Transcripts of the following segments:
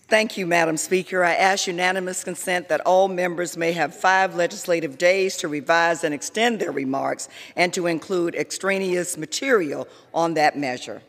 Thank you, Madam Speaker. I ask unanimous consent that all members may have 5 legislative days to revise and extend their remarks and to include extraneous material on that measure.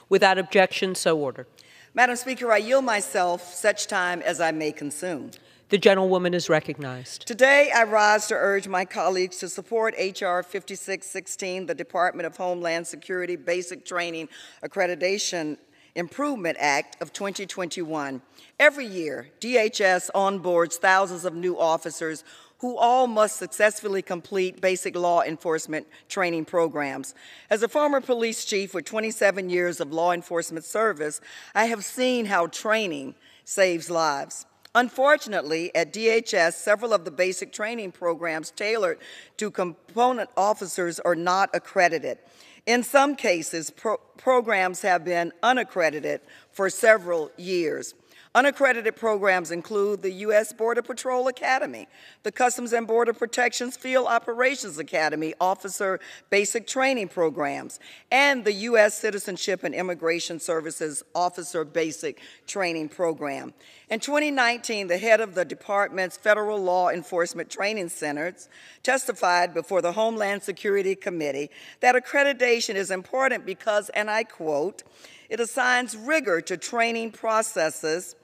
Without objection, so ordered. Madam Speaker, I yield myself such time as I may consume. The gentlewoman is recognized. Today, I rise to urge my colleagues to support H.R. 5616, the Department of Homeland Security Basic Training Accreditation Improvement Act of 2021. Every year, DHS onboards thousands of new officers who all must successfully complete basic law enforcement training programs. As a former police chief with 27 years of law enforcement service, I have seen how training saves lives. Unfortunately, at DHS, several of the basic training programs tailored to component officers are not accredited. In some cases, programs have been unaccredited for several years. Unaccredited programs include the U.S. Border Patrol Academy, the Customs and Border Protection's Field Operations Academy Officer Basic Training Programs, and the U.S. Citizenship and Immigration Services Officer Basic Training Program. In 2019, the head of the department's Federal Law Enforcement Training Centers testified before the Homeland Security Committee that accreditation is important because, and I quote, "It assigns rigor to training processes,"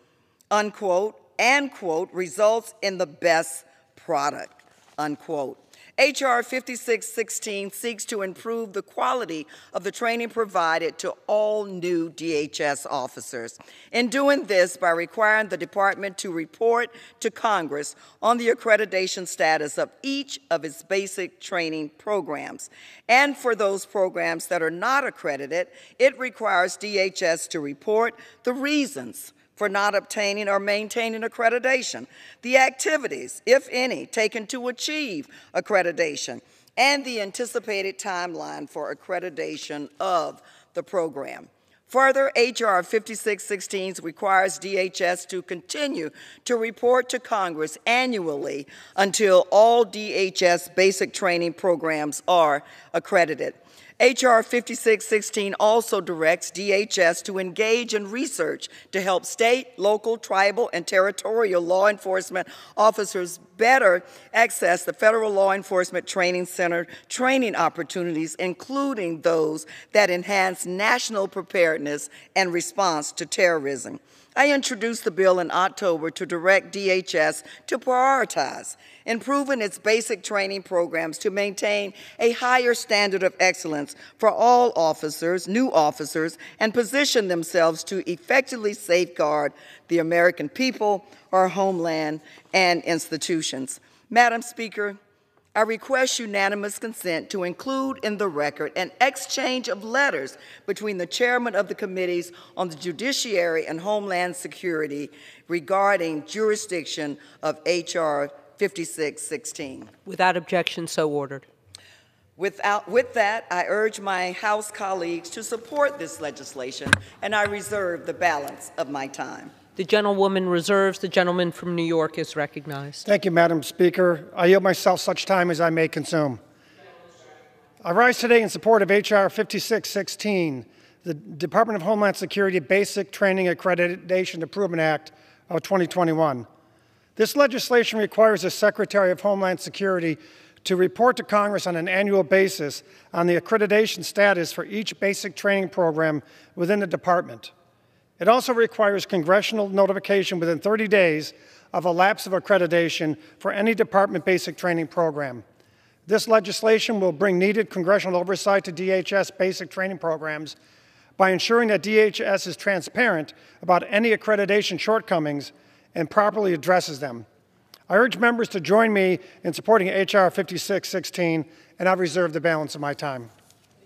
unquote, and, quote, "results in the best product," unquote. H.R. 5616 seeks to improve the quality of the training provided to all new DHS officers. In doing this, by requiring the department to report to Congress on the accreditation status of each of its basic training programs. And for those programs that are not accredited, it requires DHS to report the reasons for not obtaining or maintaining accreditation, the activities, if any, taken to achieve accreditation, and the anticipated timeline for accreditation of the program. Further, H.R. 5616 requires DHS to continue to report to Congress annually until all DHS basic training programs are accredited. H.R. 5616 also directs DHS to engage in research to help state, local, tribal, and territorial law enforcement officers better access the Federal Law Enforcement Training Center training opportunities, including those that enhance national preparedness and response to terrorism. I introduced the bill in October to direct DHS to prioritize improving its basic training programs to maintain a higher standard of excellence for all officers, new officers, and position themselves to effectively safeguard the American people, our homeland, and institutions. Madam Speaker, I request unanimous consent to include in the record an exchange of letters between the chairman of the committees on the Judiciary and Homeland Security regarding jurisdiction of H.R. 5616. Without objection, so ordered. With that, I urge my House colleagues to support this legislation, and I reserve the balance of my time. The gentlewoman reserves. The gentleman from New York is recognized. Thank you, Madam Speaker. I yield myself such time as I may consume. I rise today in support of H.R. 5616, the Department of Homeland Security Basic Training Accreditation Improvement Act of 2021. This legislation requires the Secretary of Homeland Security to report to Congress on an annual basis on the accreditation status for each basic training program within the department. It also requires congressional notification within 30 days of a lapse of accreditation for any department basic training program. This legislation will bring needed congressional oversight to DHS basic training programs by ensuring that DHS is transparent about any accreditation shortcomings and properly addresses them. I urge members to join me in supporting H.R. 5616, and I reserve the balance of my time.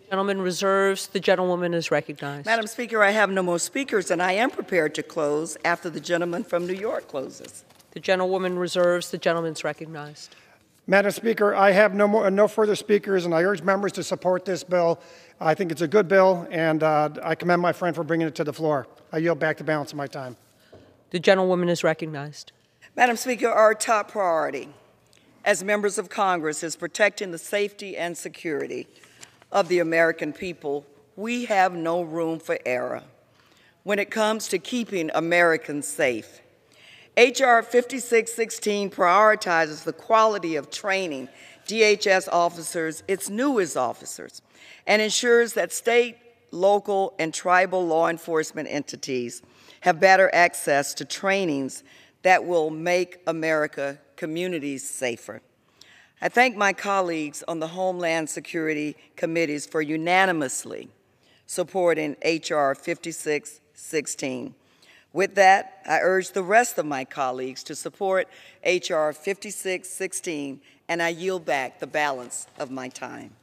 The gentleman reserves. The gentlewoman is recognized. Madam Speaker, I have no more speakers, and I am prepared to close after the gentleman from New York closes. The gentlewoman reserves. The gentleman is recognized. Madam Speaker, I have no further speakers, and I urge members to support this bill. I think it's a good bill, and I commend my friend for bringing it to the floor. I yield back the balance of my time. The gentlewoman is recognized. Madam Speaker, our top priority as members of Congress is protecting the safety and security of the American people. We have no room for error. when it comes to keeping Americans safe. H.R. 5616 prioritizes the quality of training DHS officers, its newest officers, and ensures that state, local, and tribal law enforcement entities have better access to trainings that will make America communities safer. I thank my colleagues on the Homeland Security committees for unanimously supporting H.R. 5616. With that, I urge the rest of my colleagues to support H.R. 5616, and I yield back the balance of my time.